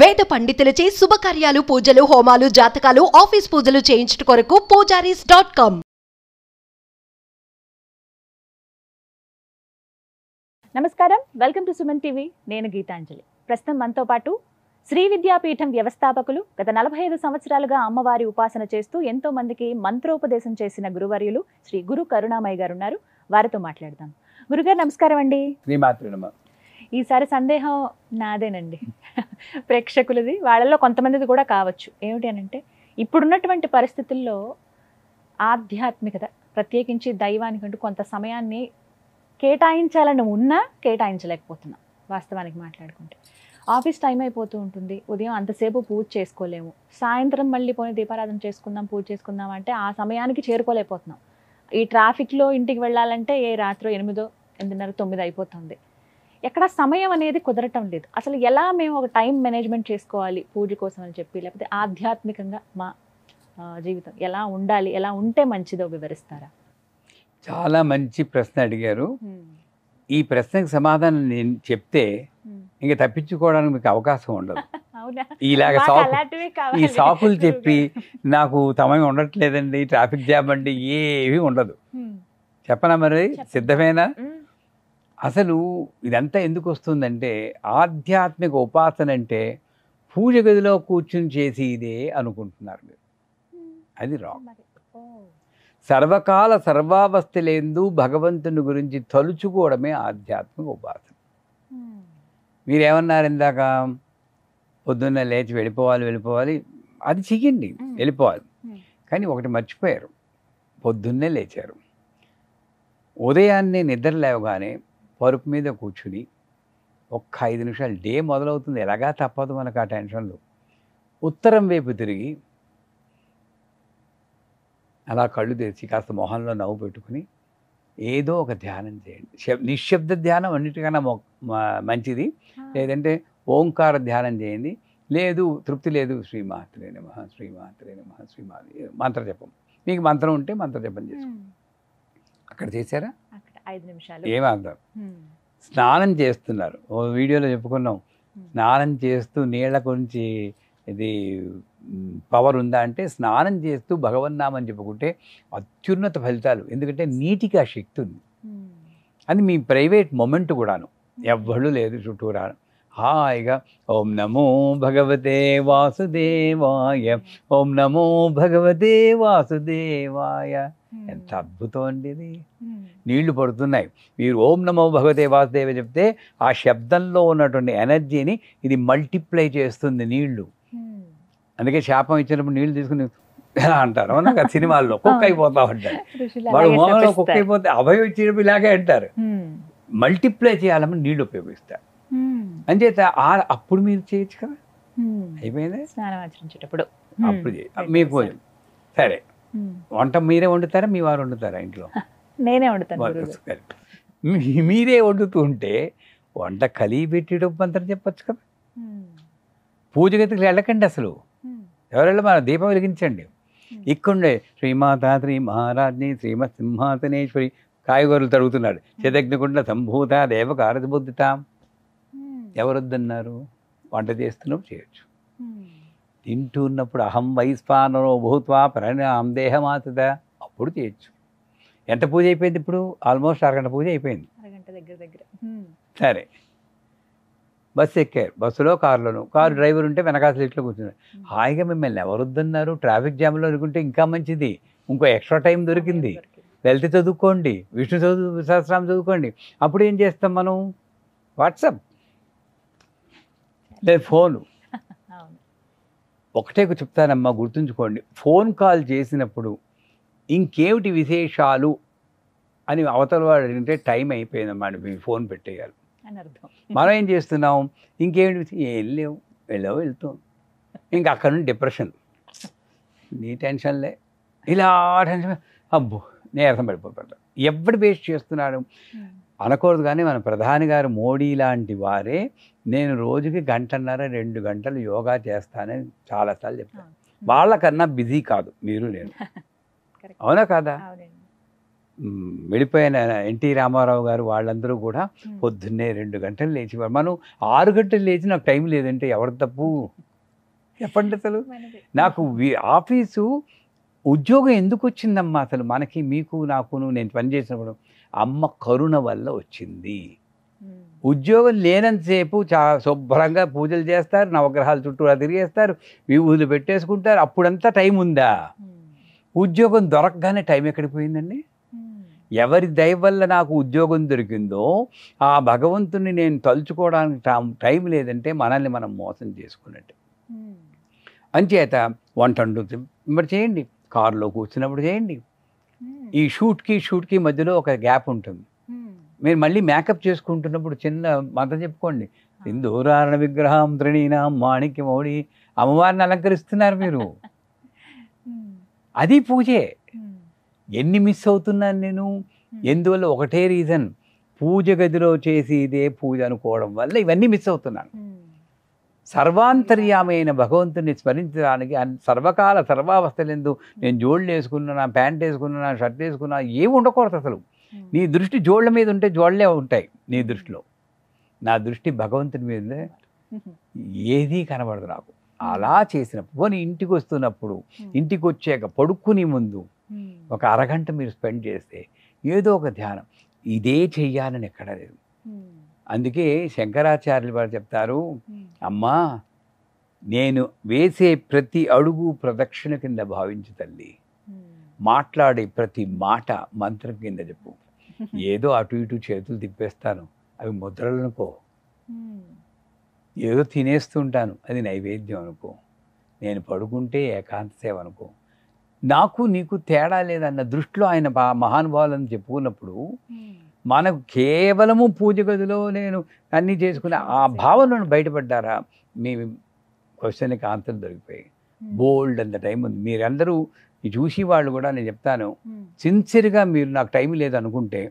వేద పండితులచే శుభకార్యాలు పూజలు హోమాలు జాతకాలు ఆఫీస్ పూజలు చేయించుట కొరకు పూజారీస్.com. నమస్కారం, వెల్కమ్ టు సుమన్ టీవీ. నేను గీతాంజలి. ప్రస్తుతం మనతో పాటు శ్రీ విద్యాపీఠం వ్యవస్థాపకులు, గత 45 సంవత్సరాలుగా అమ్మవారి ఉపాసన చేస్తూ ఎంతో మందికి మంత్రోపదేశం చేసిన గురువర్యులు శ్రీ గురు కరుణామయ్య గారు ఉన్నారు. వారితో మాట్లాడదాం. గురుగారు నమస్కారం అండి. ఈసారి సందేహం నాదేనండి, ప్రేక్షకులది, వాళ్ళలో కొంతమందిది కూడా కావచ్చు. ఏమిటి అనంటే, ఇప్పుడున్నటువంటి పరిస్థితుల్లో ఆధ్యాత్మికత, ప్రత్యేకించి దైవానికంటూ కొంత సమయాన్ని కేటాయించాలని ఉన్నా కేటాయించలేకపోతున్నాం. వాస్తవానికి మాట్లాడుకుంటే ఆఫీస్ టైం అయిపోతూ ఉంటుంది, ఉదయం అంతసేపు పూజ చేసుకోలేము, సాయంత్రం మళ్ళీ పోయి దీపారాధన చేసుకుందాం, పూజ చేసుకుందాం అంటే ఆ సమయానికి చేరుకోలేకపోతున్నాం. ఈ ట్రాఫిక్లో ఇంటికి వెళ్ళాలంటే రాత్రి 8, 8:30, 9 అయిపోతుంది. ఎక్కడ సమయం అనేది కుదరటం లేదు. అసలు ఎలా మేము ఒక టైం మేనేజ్మెంట్ చేసుకోవాలి పూజ కోసం అని చెప్పి, లేకపోతే ఆధ్యాత్మికంగా మా జీవితం ఎలా ఉండాలి, ఎలా ఉంటే మంచిదో వివరిస్తారా? చాలా మంచి ప్రశ్న అడిగారు. ఈ ప్రశ్నకు సమాధానం నేను చెప్తే ఇంకా తప్పించుకోవడానికి మీకు అవకాశం ఉండదు. ఇలాగ ఈ సాకులు చెప్పి నాకు సమయం ఉండట్లేదండి, ట్రాఫిక్ జామ్ అండి, ఏవి ఉండదు. చెప్పనా? మరి సిద్ధమేనా? అసలు ఇదంతా ఎందుకు వస్తుందంటే, ఆధ్యాత్మిక ఉపాసన అంటే పూజ గదిలో కూర్చుని చేసి ఇదే అనుకుంటున్నారు మీరు. అది రాంగ్. సర్వకాల సర్వావస్థలందు భగవంతుని గురించి తలుచుకోవడమే ఆధ్యాత్మిక ఉపాసన. మీరేమన్నారు ఇందాక, పొద్దున్న లేచి వెళ్ళిపోవాలి, అది చెయ్యండి, వెళ్ళిపోవాలి. కానీ ఒకటి మర్చిపోయారు, పొద్దున్నే లేచారు, ఉదయాన్నే నిద్ర లేవగానే పరుపు మీద కూర్చుని ఒక్క 5 నిమిషాలు, డే మొదలవుతుంది, ఎలాగా తప్పదు మనకు ఆ టెన్షన్లు, ఉత్తరం వైపు తిరిగి అలా కళ్ళు తెరిచి కాస్త మొహంలో నవ్వు పెట్టుకుని ఏదో ఒక ధ్యానం చేయండి. నిశ్శబ్ద ధ్యానం అన్నిటికన్నా మంచిది. లేదంటే ఓంకార ధ్యానం చేయండి. లేదు, తృప్తి లేదు, శ్రీమాత్రే నమః, శ్రీమాత్రే నమః, శ్రీమాత్రే మంత్ర జపం. మీకు మంత్రం ఉంటే మంత్ర జపం చేసుకోండి. అక్కడ చేశారా? 5 నిమిషాలు ఏమర్థం? స్నానం చేస్తున్నారు, ఓ వీడియోలో చెప్పుకున్నాం, స్నానం చేస్తూ నీళ్ళ గురించి ఇది పవర్ ఉందా అంటే, స్నానం చేస్తూ భగవన్నామని చెప్పుకుంటే అత్యున్నత ఫలితాలు. ఎందుకంటే నీటికి ఆ శక్తి ఉంది. అది మీ ప్రైవేట్ మొమెంట్ కూడాను, ఎవ్వళ్ళు లేదు చుట్టూరా, హాయిగా ఓం నమో భగవతే వాసుదేవాయ, ఓం నమో భగవతే వాసుదేవాయ. ఎంత అద్భుతం అండి ఇది. నీళ్లు పడుతున్నాయి, మీరు ఓం నమో భగవతే వాసుదేవ చెప్తే ఆ శబ్దంలో ఉన్నటువంటి ఎనర్జీని ఇది మల్టిప్లై చేస్తుంది నీళ్లు. అందుకే శాపం ఇచ్చినప్పుడు నీళ్లు తీసుకుని ఎలా అంటారు, అవునా? సినిమాల్లో కుక్క అయిపోతా ఉంటారు, వాడు మోహంలో కుక్క అయిపోతే అభయం ఇచ్చినప్పుడు ఇలాగే అంటారు. మల్టిప్లై చేయాలని నీళ్లు ఉపయోగిస్తారు. అంచేత అప్పుడు మీరు చేయొచ్చు కదా, అయిపోయింది. స్నానం ఆచరించేటప్పుడు అప్పుడు మీకు సరే. వంట మీరే వండుతారా, మీ వారు వండుతారా ఇంట్లో? నేనే వండుతాను. మీరే వండుతూ ఉంటే వంట కలిగి పెట్టేటప్పుడు మంత్రం చెప్పచ్చు కదా. పూజ గదికి వెళ్ళకండి అసలు, ఎవరెళ్ళి మన దీపం వెలిగించండి. ఇక్కడే శ్రీమాత శ్రీ మహారాజ్ని శ్రీమత్ సింహాసనేశ్వరి, కాయగూరలు తరుగుతున్నాడు, చదగ్నికుండ సంభూత దేవకారతి బుద్ధితాం. ఎవరొద్దన్నారు? వంట చేస్తున్నప్పుడు చేయొచ్చు. తింటూ ఉన్నప్పుడు అహం వైశ్వానరో భూత్వా ప్రణాం దేహమాతద, అప్పుడు చేయొచ్చు. ఎంత పూజ అయిపోయింది ఇప్పుడు? ఆల్మోస్ట్ అరగంట పూజ అయిపోయింది. సరే, బస్సు ఎక్కారు, బస్సులో కారులోను, కారు డ్రైవర్ ఉంటే వెనకాల సీట్లో కూర్చున్నారు. హాయిగా మిమ్మల్ని ఎవరొద్దన్నారు? ట్రాఫిక్ జామ్లో అనుకుంటే ఇంకా మంచిది, ఇంకో ఎక్స్ట్రా టైం దొరికింది. వెళ్తే చదువుకోండి, విష్ణు సహస్రనామం చదువుకోండి. అప్పుడు ఏం చేస్తాం మనం? వాట్సాప్ లేదు, ఫోను. ఒకటే చెప్తానమ్మా, గుర్తుంచుకోండి, ఫోన్ కాల్ చేసినప్పుడు ఇంకేమిటి విశేషాలు అని అవతల వాడు అడిగితే టైం అయిపోయిందమ్మా, మీ ఫోన్ పెట్టేయాలి. మనం ఏం చేస్తున్నాం? ఇంకేమిటి, ఏం లేవు, వెళ్తాం. ఇంకా అక్కడ నుండి డిప్రెషన్, నీ టెన్షన్లే, ఇలా టెన్షన్, అబ్బో నీరసం పడిపోతాడు. ఎవడు వేస్ట్ చేస్తున్నాడు అనకూడదు. కానీ మన ప్రధాని గారు మోడీ లాంటి వారే నేను రోజుకి 1.5-2 గంటలు యోగా చేస్తానని చాలాసార్లు చెప్తాను. వాళ్ళకన్నా బిజీ కాదు మీరు, నేను. అవునా కాదా? వెళ్ళిపోయిన ఎన్టీ రామారావు గారు వాళ్ళందరూ కూడా పొద్దున్నే 2 గంటలు లేచేవారు. మనం 6 గంటలు లేచి నాకు టైం లేదంటే ఎవరి తప్పు చెప్పండి. అసలు నాకు ఆఫీసు ఉద్యోగం ఎందుకు వచ్చిందమ్మా అసలు మనకి, మీకు నాకును, నేను పనిచేసినప్పుడు అమ్మ కరుణ వల్ల వచ్చింది. ఉద్యోగం లేనంతసేపు శుభ్రంగా పూజలు చేస్తారు, నవగ్రహాల చుట్టూ తిరిగేస్తారు, విభూతులు పెట్టేసుకుంటారు. అప్పుడంతా టైం ఉందా? ఉద్యోగం దొరకగానే టైం ఎక్కడికి పోయిందండి? ఎవరి దయ వల్ల నాకు ఉద్యోగం దొరికిందో ఆ భగవంతుని నేను తలుచుకోవడానికి టైం లేదంటే మనల్ని మనం మోసం చేసుకున్నట్టు. అంచేత వంట వండుతున్నప్పుడు చేయండి, కారులో కూర్చున్నప్పుడు చేయండి. ఈ షూట్కి మధ్యలో ఒక గ్యాప్ ఉంటుంది. మీరు మళ్ళీ మేకప్ చేసుకుంటున్నప్పుడు చిన్న మంత్రం చెప్పుకోండి. సింధూరారణ విగ్రహం త్రిణీనాం మాణిక్య మౌళి, అమ్మవారిని అలంకరిస్తున్నారు మీరు. అది పూజే. ఎన్ని మిస్ అవుతున్నాను నేను? ఎందువల్ల? ఒకటే రీజన్, పూజ గదిలో చేసి ఇదే పూజ అనుకోవడం వల్ల ఇవన్నీ మిస్ అవుతున్నాను. సర్వాంతర్యామైన భగవంతుని స్మరించడానికి సర్వకాల సర్వావస్థలందు నేను జోళ్ళు వేసుకున్నా, ప్యాంట్ వేసుకున్నా, షర్ట్ వేసుకున్నా ఏమి ఉండకూడదు అసలు. నీ దృష్టి జోళ్ళ మీద ఉంటే జోళ్ళే ఉంటాయి నీ దృష్టిలో. నా దృష్టి భగవంతుని మీద ఏదీ కనబడదు నాకు. అలా చేసినప్పుడు పోనీ ఇంటికి వస్తున్నప్పుడు, ఇంటికి వచ్చాక పడుకుని ముందు ఒక అరగంట మీరు స్పెండ్ చేస్తే ఏదో ఒక ధ్యానం, ఇదే చెయ్యాలని ఎక్కడ లేదు. అందుకే శంకరాచార్యులు వారు చెప్తారు, అమ్మా నేను వేసే ప్రతి అడుగు ప్రదక్షిణ కింద భావించు తల్లి, మాట్లాడే ప్రతి మాట మంత్రం కింద చెప్పు. ఏదో అటు ఇటు చేతులు తిప్పేస్తాను, అవి ముద్రలు అనుకో. ఏదో తినేస్తుంటాను, అది నైవేద్యం అనుకో. నేను పడుకుంటే ఏకాంత సేవ అనుకో. నాకు నీకు తేడా లేదన్న దృష్టిలో ఆయన మహానుభావులను చెప్పుకున్నప్పుడు మనకు కేవలము పూజ గదిలో నేను అన్నీ చేసుకున్న ఆ భావనను బయటపడ్డారా, మీ క్వశ్చన్కి ఆన్సర్ దొరికిపోయి బోల్డ్ అంత టైం ఉంది. మీరందరూ చూసి వాళ్ళు కూడా నేను చెప్తాను, సిన్సియర్గా మీరు నాకు టైం లేదనుకుంటే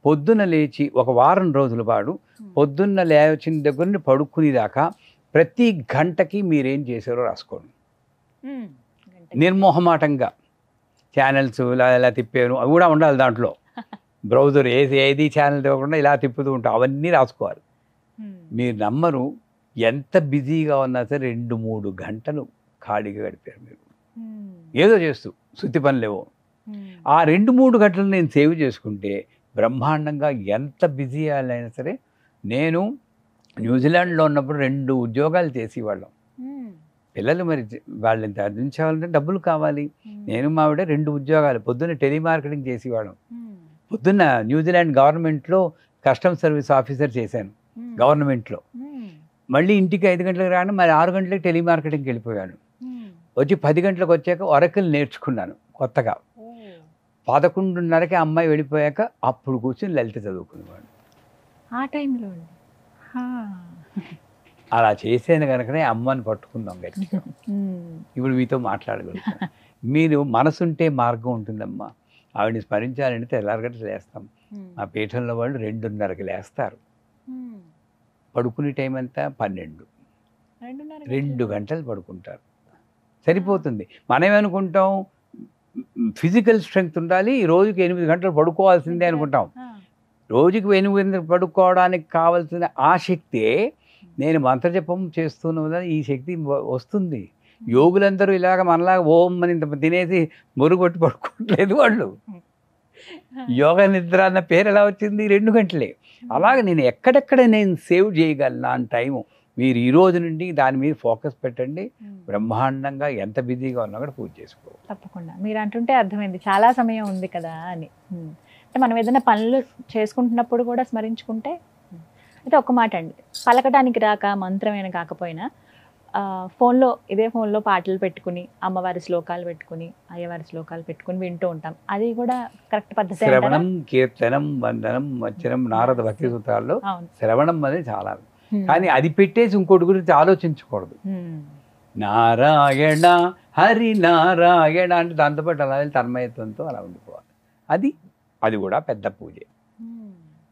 పొద్దున్న లేచి ఒక వారం రోజుల పాటు పొద్దున్న లేచిన దగ్గర నుండి పడుకునేదాకా ప్రతి గంటకి మీరేం చేశారో రాసుకోండి. నిర్మోహమాటంగా ఛానల్స్ ఇలా తిప్పాను అవి కూడా ఉండాలి దాంట్లో. బ్రౌజర్ ఏది ఛానల్ తిప్పకుండా ఇలా తిప్పుతూ ఉంటాం, అవన్నీ రాసుకోవాలి. మీరు నమ్మరు, ఎంత బిజీగా ఉన్నా సరే 2-3 గంటలు ఖాళీగా గడిపారు మీరు ఏదో చేస్తూ, శుద్ధి పనులేవో. ఆ 2-3 గంటలు నేను సేవ్ చేసుకుంటే బ్రహ్మాండంగా ఎంత బిజీ అయినా సరే. నేను న్యూజిలాండ్లో ఉన్నప్పుడు 2 ఉద్యోగాలు చేసేవాళ్ళం. పిల్లలు మరి వాళ్ళని చదివించాలంటే డబ్బులు కావాలి. నేను మావిడ 2 ఉద్యోగాలు. పొద్దున్న టెలిమార్కెటింగ్ చేసేవాళ్ళం. పొద్దున్న న్యూజిలాండ్ గవర్నమెంట్లో కస్టమ్ సర్వీస్ ఆఫీసర్ చేశాను గవర్నమెంట్లో. మళ్ళీ ఇంటికి 5 గంటలకు రాను, మరి 6 గంటలకు టెలిమార్కెటింగ్కి వెళ్ళిపోయాను. వచ్చి 10 గంటలకు వచ్చాక ఒరకల్ నేర్చుకున్నాను కొత్తగా. 11:30కి అమ్మాయి వెళ్ళిపోయాక అప్పుడు కూర్చొని లలిత చదువుకునేవాడు ఆ టైంలో. అలా చేసేది కనుకనే అమ్మని పట్టుకుందాం గట్టిగా. ఇప్పుడు మీతో మాట్లాడగలుగుతాను. మీరు మనసుంటే మార్గం ఉంటుందమ్మా. ఆవిడని స్మరించాలంటే తెల్లారగట్ట లేస్తాం. మా పీఠంలో వాళ్ళు 2:30కి లేస్తారు. పడుకునే టైం అంతా 12, 2 గంటలు పడుకుంటారు, సరిపోతుంది. మనం ఏమనుకుంటాం, ఫిజికల్ స్ట్రెంగ్త్ ఉండాలి, రోజుకి 8 గంటలు పడుకోవాల్సిందే అనుకుంటాం. రోజుకి 8 గంటలు పడుకోవడానికి కావాల్సిన ఆ శక్తే నేను మంత్రజపం చేస్తున్న ఈ శక్తి వస్తుంది. యోగులందరూ ఇలాగ మనలాగా ఓం అని ఇంత తినేసి మురుగుొట్టి పడుకోవట్లేదు వాళ్ళు. యోగ నిద్ర అన్న పేరు ఎలా వచ్చింది? 2 గంటలే. అలాగే నేను ఎక్కడెక్కడ నేను సేవ్ చేయగలను అని టైము మీరు ఈ రోజు నుండి దాని మీద ఫోకస్ పెట్టండి. బ్రహ్మాండంగా ఎంత బిజీగా ఉన్నా కూడా పూజ చేసుకో. తప్పకుండా. మీరు అంటుంటే అర్థమైంది చాలా సమయం ఉంది కదా అని. అంటే మనం ఏదైనా పనులు చేసుకుంటున్నప్పుడు కూడా స్మరించుకుంటే. అయితే ఒక మాట అండి, పలకడానికి రాక మంత్రమైన కాకపోయినా ఇదే ఫోన్లో పాటలు పెట్టుకుని అమ్మవారి శ్లోకాలు పెట్టుకుని అయ్యవారి శ్లోకాలు పెట్టుకుని వింటూ ఉంటాం. అది కూడా కరెక్ట్ పద్ధతి. శ్రవణం, కీర్తనం, వందనం, వచనం, నారద భక్తి సూత్రాల్లో శ్రవణం అనేది చాలా. కానీ అది పెట్టేసి ఇంకోటి గురించి ఆలోచించకూడదు. నారాయణ హరి నారాయణ అంటే దాంతోపాటు అలా తన్మయత్వంతో అలా ఉండిపోవాలి. అది కూడా పెద్ద పూజే.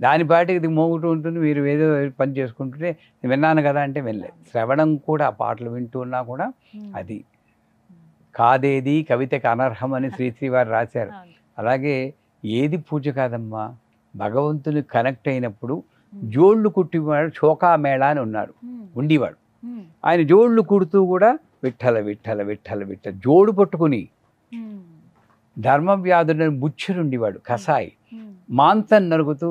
దాని పాటికి ఇది మోగుతూ ఉంటుంది, మీరు ఏదో పని చేసుకుంటుంటే విన్నాను కదా అంటే వెళ్ళలేదు. శ్రవణం కూడా, పాటలు వింటూ ఉన్నా కూడా అది కాదేది కవితకి అనర్హం అని శ్రీశ్రీ వారు రాశారు. అలాగే ఏది పూజ కాదమ్మా, భగవంతుని కనెక్ట్ అయినప్పుడు జోళ్ళు కుట్టివాడు చోకా మేళ అని ఉన్నాడు, ఉండేవాడు. ఆయన జోళ్ళు కుడుతూ కూడా విఠల విఠల విఠల విఠల జోడు పట్టుకుని ధర్మవ్యాధులను బుచ్చునుండేవాడు, కసాయి మాంసం నరుగుతూ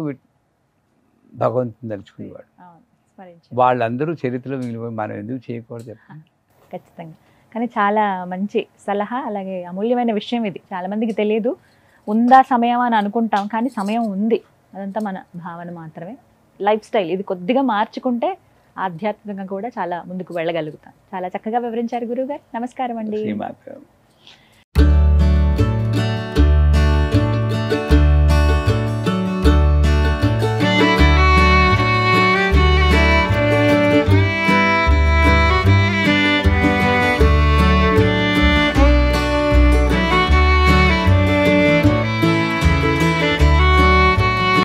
భగవంతుని నడుచుకునేవాడు. వాళ్ళందరూ చరిత్రలో మిగిలిపోయి మనం ఎందుకు చేయకూడదు చెప్పండి. ఖచ్చితంగా. కానీ చాలా మంచి సలహా, అలాగే అమూల్యమైన విషయం ఇది. చాలా మందికి తెలియదు, ఉందా సమయం అని అనుకుంటాం, కానీ సమయం ఉంది. అదంతా మన భావన మాత్రమే. లైఫ్ స్టైల్ ఇది కొద్దిగా మార్చుకుంటే ఆధ్యాత్మికంగా కూడా చాలా ముందుకు వెళ్ళగలుగుతాం. చాలా చక్కగా వివరించారు గురువుగారు. నమస్కారం అండి. శ్రీమాత.